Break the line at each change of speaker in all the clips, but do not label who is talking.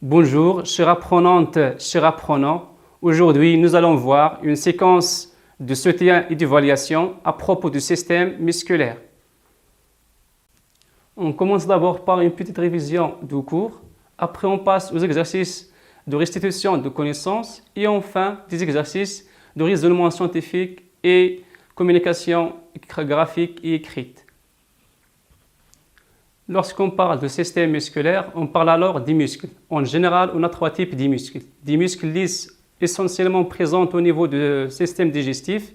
Bonjour, chère apprenante, cher apprenant. Aujourd'hui, nous allons voir une séquence de soutien et d'évaluation à propos du système musculaire. On commence d'abord par une petite révision du cours. Après, on passe aux exercices de restitution de connaissances et enfin des exercices de raisonnement scientifique et communication graphique et écrite. Lorsqu'on parle de système musculaire, on parle alors des muscles. En général, on a trois types de muscles. Des muscles lisses essentiellement présents au niveau du système digestif,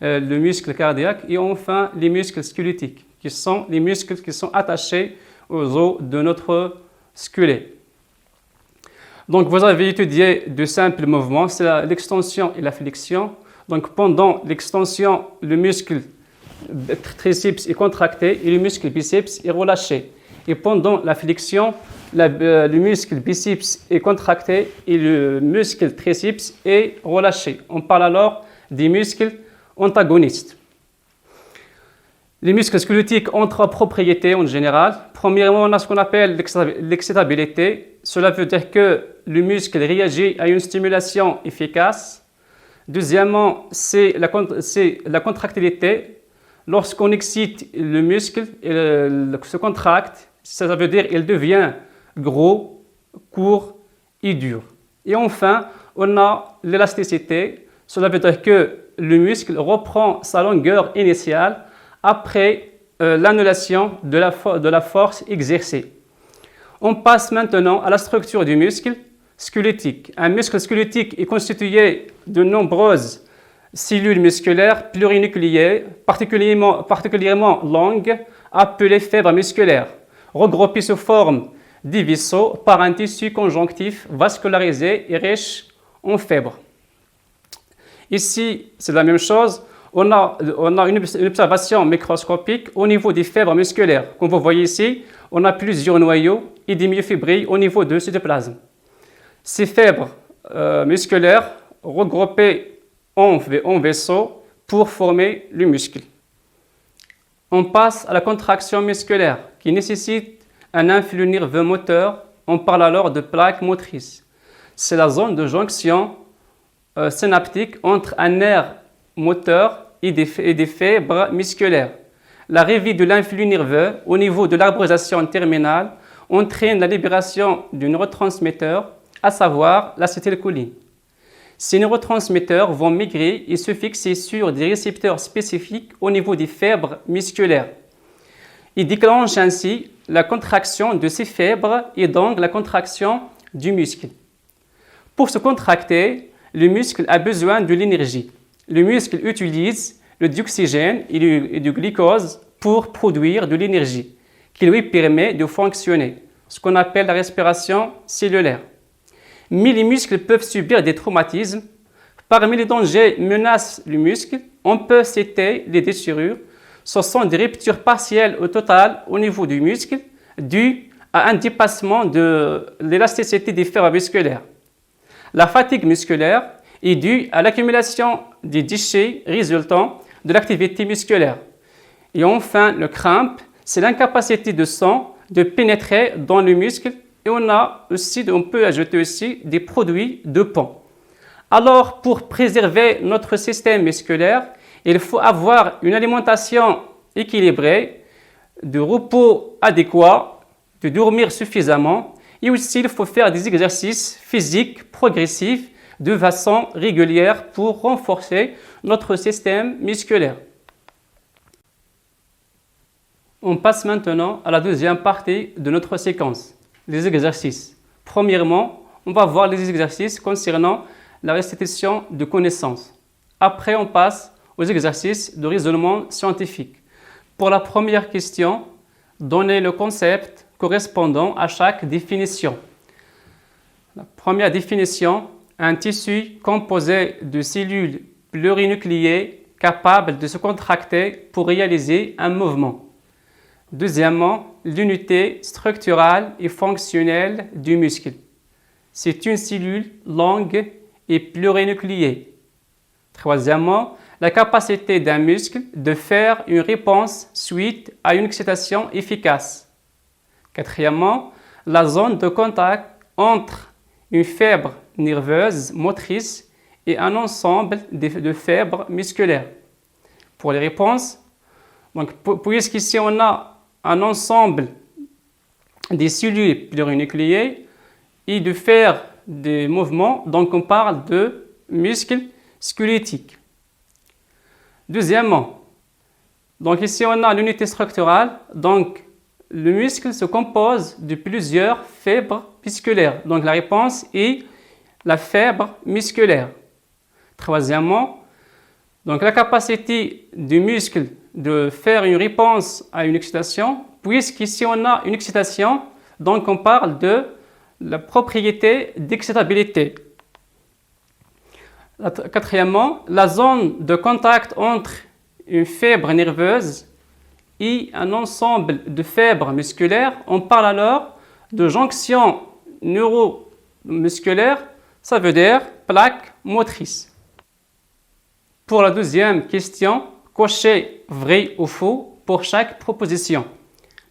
le muscle cardiaque et enfin les muscles squelettiques, qui sont les muscles qui sont attachés aux os de notre squelette. Donc vous avez étudié de simples mouvements, c'est l'extension et la flexion. Donc pendant l'extension, le muscle triceps est contracté et le muscle biceps est relâché. Et pendant la flexion, le muscle biceps est contracté et le muscle triceps est relâché. On parle alors des muscles antagonistes. Les muscles squelettiques ont trois propriétés en général. Premièrement, on a ce qu'on appelle l'excitabilité. Cela veut dire que le muscle réagit à une stimulation efficace. Deuxièmement, c'est la contractilité. Lorsqu'on excite le muscle, il se contracte, ça veut dire qu'il devient gros, court et dur. Et enfin, on a l'élasticité. Cela veut dire que le muscle reprend sa longueur initiale après l'annulation de la force exercée. On passe maintenant à la structure du muscle squelettique. Un muscle squelettique est constitué de nombreuses cellules musculaires plurinucléées, particulièrement longues, appelées fibres musculaires, regroupées sous forme de vaisseaux par un tissu conjonctif vascularisé et riche en fibres. Ici, c'est la même chose. On a une observation microscopique au niveau des fibres musculaires. Comme vous voyez ici, on a plusieurs noyaux et des myofibrilles au niveau de ce cytoplasme. Ces fibres musculaires regroupées en vaisseau pour former le muscle. On passe à la contraction musculaire qui nécessite un influx nerveux moteur. On parle alors de plaque motrice. C'est la zone de jonction synaptique entre un nerf moteur et des fibres musculaires. L'arrivée de l'influx nerveux au niveau de l'arborisation terminale entraîne la libération du neurotransmetteur, à savoir l'acétylcholine. Ces neurotransmetteurs vont migrer et se fixer sur des récepteurs spécifiques au niveau des fibres musculaires. Ils déclenchent ainsi la contraction de ces fibres et donc la contraction du muscle. Pour se contracter, le muscle a besoin de l'énergie. Le muscle utilise le dioxygène et du glucose pour produire de l'énergie qui lui permet de fonctionner, ce qu'on appelle la respiration cellulaire. Mais les muscles peuvent subir des traumatismes. Parmi les dangers menaçant le muscle, on peut citer les déchirures. Ce sont des ruptures partielles ou totales au niveau du muscle dues à un dépassement de l'élasticité des fibres musculaires. La fatigue musculaire est due à l'accumulation des déchets résultant de l'activité musculaire. Et enfin, le crampe, c'est l'incapacité de sang de pénétrer dans le muscle. Et on peut ajouter aussi des produits dopants. Alors, pour préserver notre système musculaire, il faut avoir une alimentation équilibrée, de repos adéquat, de dormir suffisamment et aussi il faut faire des exercices physiques progressifs de façon régulière pour renforcer notre système musculaire. On passe maintenant à la deuxième partie de notre séquence. Les exercices. Premièrement, on va voir les exercices concernant la restitution de connaissances. Après, on passe aux exercices de raisonnement scientifique. Pour la première question, donnez le concept correspondant à chaque définition. La première définition, un tissu composé de cellules plurinucléées capables de se contracter pour réaliser un mouvement. Deuxièmement, l'unité structurale et fonctionnelle du muscle. C'est une cellule longue et plurinucléée. Troisièmement, la capacité d'un muscle de faire une réponse suite à une excitation efficace. Quatrièmement, la zone de contact entre une fibre nerveuse motrice et un ensemble de fibres musculaires? Pour les réponses, donc, puisqu'ici on a un ensemble des cellules plurinucléées et de faire des mouvements, donc on parle de muscles squelettiques. Deuxièmement, donc ici on a l'unité structurale, donc le muscle se compose de plusieurs fibres musculaires. Donc la réponse est la fibre musculaire. Troisièmement, donc la capacité du muscle de faire une réponse à une excitation, puisqu'ici on a une excitation, donc on parle de la propriété d'excitabilité. Quatrièmement, la zone de contact entre une fibre nerveuse et un ensemble de fibres musculaires, on parle alors de jonction neuromusculaire, ça veut dire plaque motrice. Pour la deuxième question, cochez vrai ou faux pour chaque proposition.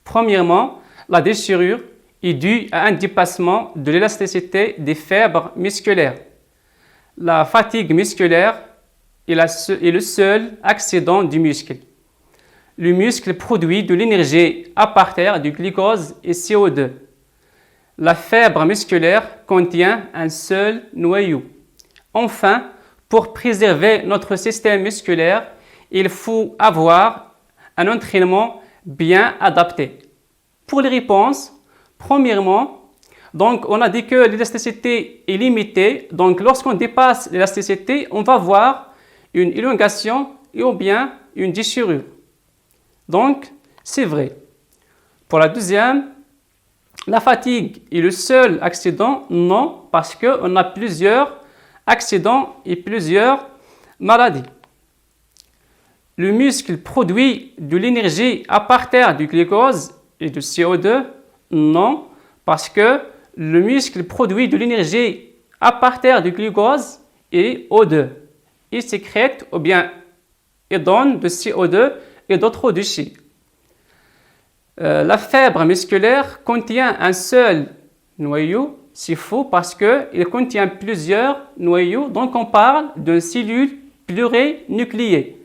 Premièrement, la déchirure est due à un dépassement de l'élasticité des fibres musculaires. La fatigue musculaire est le seul accident du muscle. Le muscle produit de l'énergie à partir du glucose et CO2. La fibre musculaire contient un seul noyau. Enfin, pour préserver notre système musculaire, il faut avoir un entraînement bien adapté. Pour les réponses, premièrement, donc on a dit que l'élasticité est limitée. Donc lorsqu'on dépasse l'élasticité, on va voir une élongation ou bien une déchirure. Donc c'est vrai. Pour la deuxième, la fatigue est le seul accident? Non, parce qu'on a plusieurs accidents et plusieurs maladies. Le muscle produit de l'énergie à partir du glucose et du CO2? Non, parce que le muscle produit de l'énergie à partir du glucose et O2. Il sécrète ou bien il donne de CO2 et d'autres déchets. La fibre musculaire contient un seul noyau, c'est faux parce qu'il contient plusieurs noyaux, donc on parle d'une cellule plurinucléée.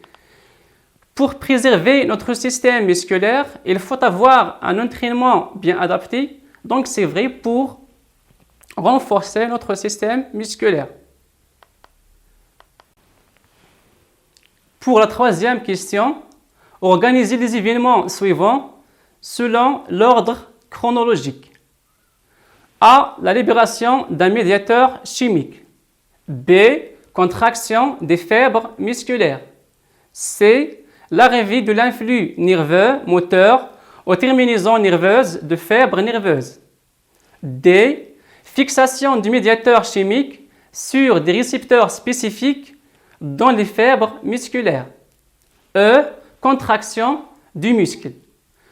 Pour préserver notre système musculaire, il faut avoir un entraînement bien adapté, donc c'est vrai pour renforcer notre système musculaire. Pour la troisième question, organisez les événements suivants selon l'ordre chronologique. A. La libération d'un médiateur chimique. B. Contraction des fibres musculaires. C. L'arrivée de l'influx nerveux moteur aux terminaisons nerveuses de fibres nerveuses. D. Fixation du médiateur chimique sur des récepteurs spécifiques dans les fibres musculaires. E. Contraction du muscle.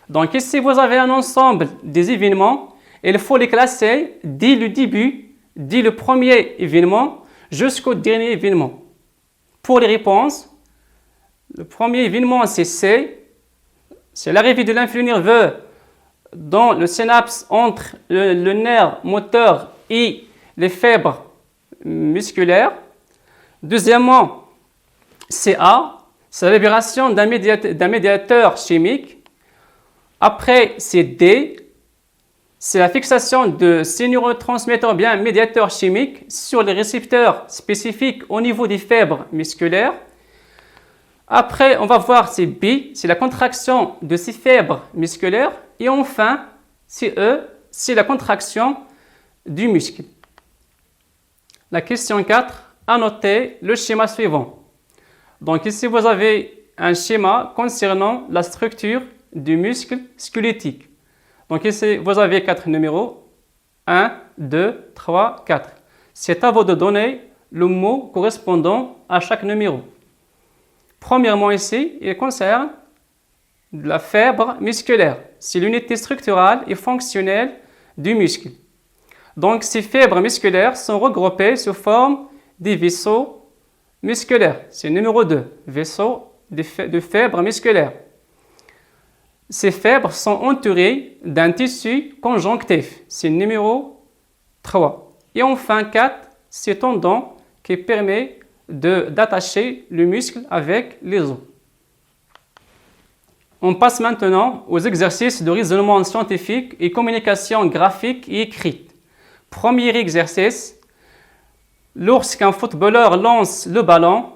Donc ici, vous avez un ensemble des événements. Il faut les classer dès le début, dès le premier événement jusqu'au dernier événement. Pour les réponses, le premier événement, c'est C. C'est l'arrivée de l'influx nerveux dans le synapse entre le nerf moteur et les fibres musculaires. Deuxièmement, c'est A. C'est la libération d'un médiateur chimique. Après, c'est D. C'est la fixation de ces neurotransmetteurs bien médiateurs chimiques sur les récepteurs spécifiques au niveau des fibres musculaires. Après, on va voir c'est B, c'est la contraction de ces fibres musculaires. Et enfin, c'est E, c'est la contraction du muscle. La question 4, annotez le schéma suivant. Donc ici, vous avez un schéma concernant la structure du muscle squelettique. Donc ici, vous avez 4 numéros. 1, 2, 3, 4. C'est à vous de donner le mot correspondant à chaque numéro. Premièrement ici, il concerne la fibre musculaire. C'est l'unité structurale et fonctionnelle du muscle. Donc ces fibres musculaires sont regroupées sous forme des vaisseaux musculaires. C'est le numéro 2, vaisseau de fibres musculaires. Ces fibres sont entourées d'un tissu conjonctif. C'est le numéro 3. Et enfin 4, c'est le tendon qui permet d'attacher le muscle avec les os. On passe maintenant aux exercices de raisonnement scientifique et communication graphique et écrite. Premier exercice, lorsqu'un footballeur lance le ballon,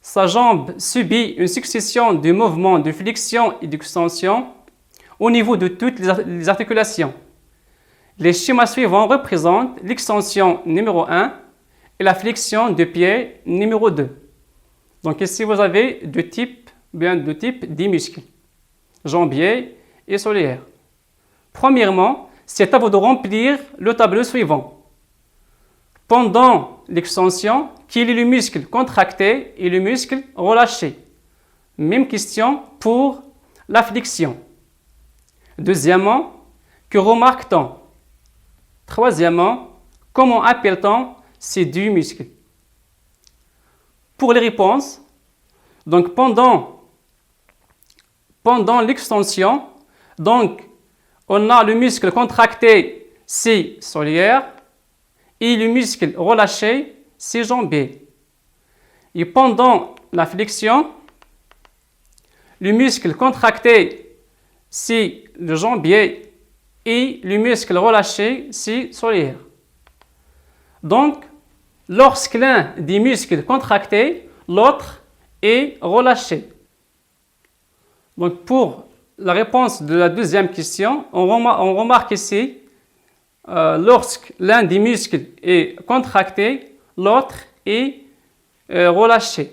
sa jambe subit une succession de mouvements de flexion et d'extension au niveau de toutes les articulations. Les schémas suivants représentent l'extension numéro 1 et la flexion de pied numéro 2. Donc ici, vous avez deux types des muscles, jambiers et solaires. Premièrement, c'est à vous de remplir le tableau suivant. Pendant l'extension, quel est le muscle contracté et le muscle relâché? Même question pour la flexion. Deuxièmement, que remarque-t-on? Troisièmement, comment appelle-t-on ces deux muscles? Pour les réponses, donc pendant l'extension, donc on a le muscle contracté, c'est solaire, et le muscle relâché, c'est jambier. Et pendant la flexion, le muscle contracté, c'est le jambier, et le muscle relâché, c'est solaire. Donc, lorsque l'un des muscles est contracté, l'autre est relâché. Donc, pour la réponse de la deuxième question, on remarque ici, lorsque l'un des muscles est contracté, l'autre est relâché.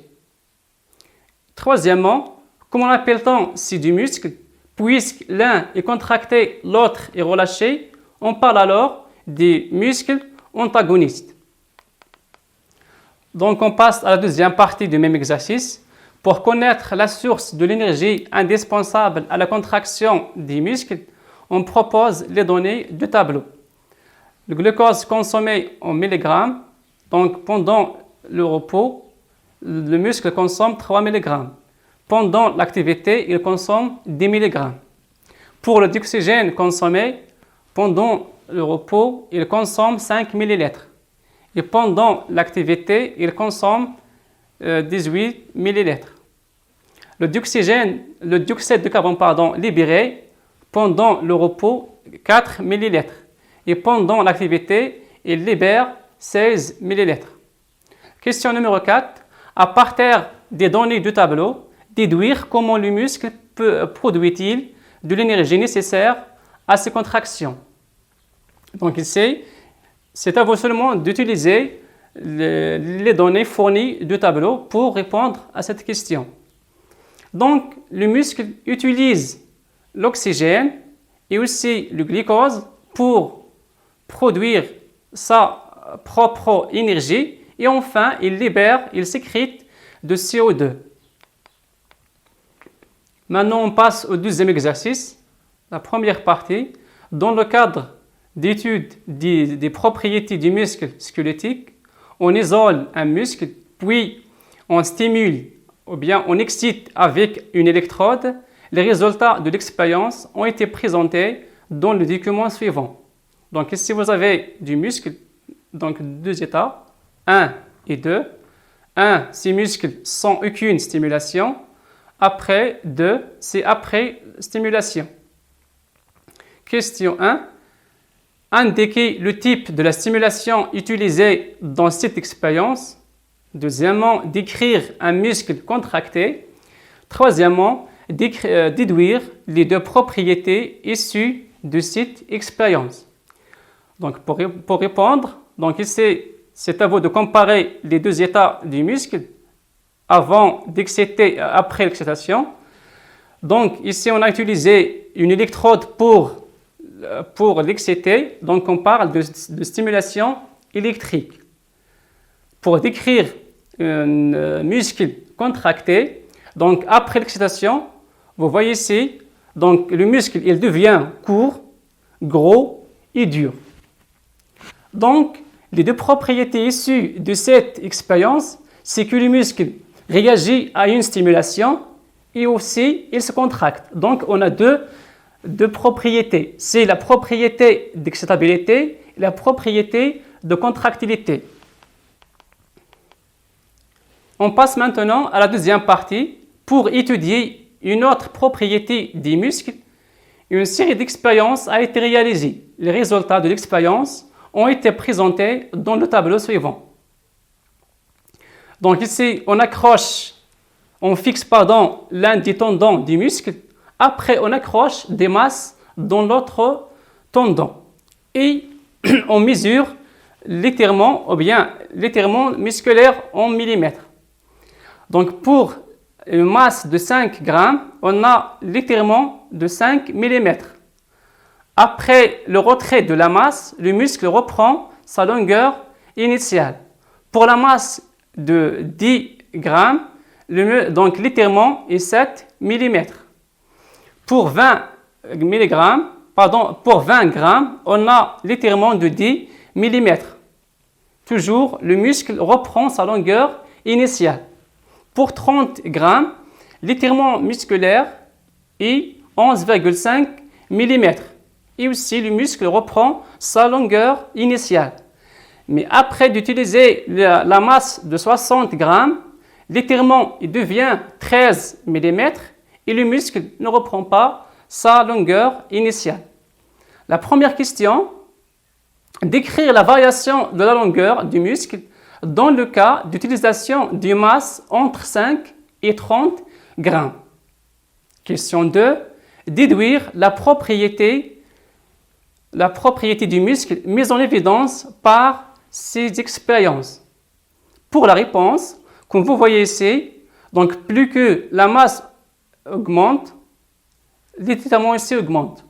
Troisièmement, comment appelle-t-on ces deux muscles? Puisque l'un est contracté, l'autre est relâché, on parle alors des muscles antagonistes. Donc, on passe à la deuxième partie du même exercice. Pour connaître la source de l'énergie indispensable à la contraction des muscles, on propose les données du tableau. Le glucose consommé en milligrammes, donc pendant le repos, le muscle consomme 3 mg. Pendant l'activité, il consomme 10 mg. Pour le dioxygène consommé, pendant le repos, il consomme 5 ml. Et pendant l'activité, il consomme 18 ml. Le dioxyde de carbone libéré pendant le repos, 4 ml. Et pendant l'activité, il libère 16 ml. Question numéro 4. À partir des données du tableau, déduire comment le muscle produit-il de l'énergie nécessaire à ses contractions. Donc ici, c'est à vous seulement d'utiliser les données fournies du tableau pour répondre à cette question. Donc, le muscle utilise l'oxygène et aussi le glucose pour produire sa propre énergie et enfin, il sécrète de CO2. Maintenant, on passe au deuxième exercice, la première partie. Dans le cadre d'études des propriétés du muscle squelettique, on isole un muscle, puis on stimule ou bien on excite avec une électrode. Les résultats de l'expérience ont été présentés dans le document suivant. Donc ici, vous avez du muscle, donc deux états, 1 et 2. 1, ces muscles sans aucune stimulation. Après 2, c'est après stimulation. Question 1. Indiquez le type de la stimulation utilisée dans cette expérience. Deuxièmement, décrire un muscle contracté. Troisièmement, déduire les deux propriétés issues de cette expérience. Donc, pour répondre, donc ici, c'est à vous de comparer les deux états du muscle avant d'exciter, après l'excitation. Donc, ici, on a utilisé une électrode pour l'exciter. Donc, on parle de stimulation électrique. Pour décrire un muscle contracté, donc après l'excitation, vous voyez ici, donc le muscle, il devient court, gros et dur. Donc, les deux propriétés issues de cette expérience, c'est que le muscle réagit à une stimulation et aussi il se contracte. Donc, on a deux deux propriétés. C'est la propriété d'excitabilité et la propriété de contractilité. On passe maintenant à la deuxième partie pour étudier une autre propriété des muscles. Une série d'expériences a été réalisée. Les résultats de l'expérience ont été présentés dans le tableau suivant. Donc ici, on fixe l'un des tendons du muscle. Après, on accroche des masses dans l'autre tendon. Et on mesure l'étirement musculaire en millimètres. Donc pour une masse de 5 grammes, on a l'étirement de 5 mm. Après le retrait de la masse, le muscle reprend sa longueur initiale. Pour la masse de 10 grammes, donc l'étirement est 7 mm. Pour 20 grammes, on a l'étirement de 10 mm. Toujours, le muscle reprend sa longueur initiale. Pour 30 grammes, l'étirement musculaire est 11,5 mm. Et aussi, le muscle reprend sa longueur initiale. Mais après d'utiliser la masse de 60 grammes, l'étirement devient 13 mm et le muscle ne reprend pas sa longueur initiale. La première question, décrire la variation de la longueur du muscle dans le cas d'utilisation d'une masse entre 5 et 30 grammes. Question 2, déduire la propriété du muscle mise en évidence par ces expériences. Pour la réponse, comme vous voyez ici, donc plus que la masse augmente, l'étirement ici augmente.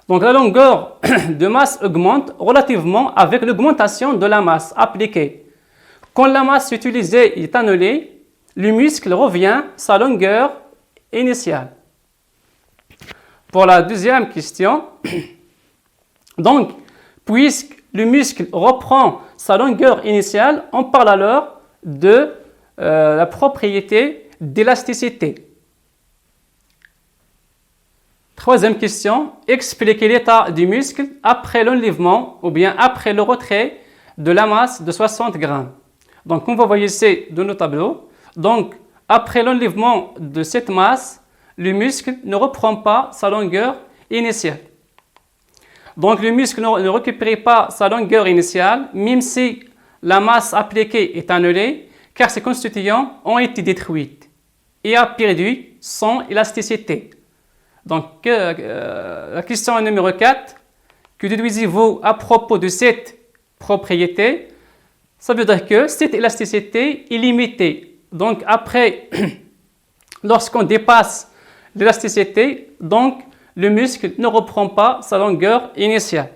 Donc la longueur de masse augmente relativement avec l'augmentation de la masse appliquée. Quand la masse utilisée est annulée, le muscle revient à sa longueur initiale. Pour la deuxième question, donc, puisque le muscle reprend sa longueur initiale, on parle alors de la propriété d'élasticité. Troisième question, expliquer l'état du muscle après l'enlèvement ou bien après le retrait de la masse de 60 grammes. Donc, comme vous voyez ici dans le tableau, donc, après l'enlèvement de cette masse, le muscle ne reprend pas sa longueur initiale. Donc, le muscle ne récupère pas sa longueur initiale, même si la masse appliquée est annulée, car ses constituants ont été détruits et a perdu son élasticité. Donc, la question numéro 4, que déduisez-vous à propos de cette propriété? Ça veut dire que cette élasticité est limitée. Donc, après, lorsqu'on dépasse l'élasticité, donc le muscle ne reprend pas sa longueur initiale.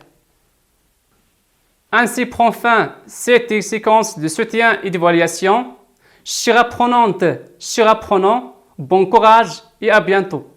Ainsi prend fin cette séquence de soutien et d'évaluation. Chers apprenantes, chers apprenants, bon courage et à bientôt.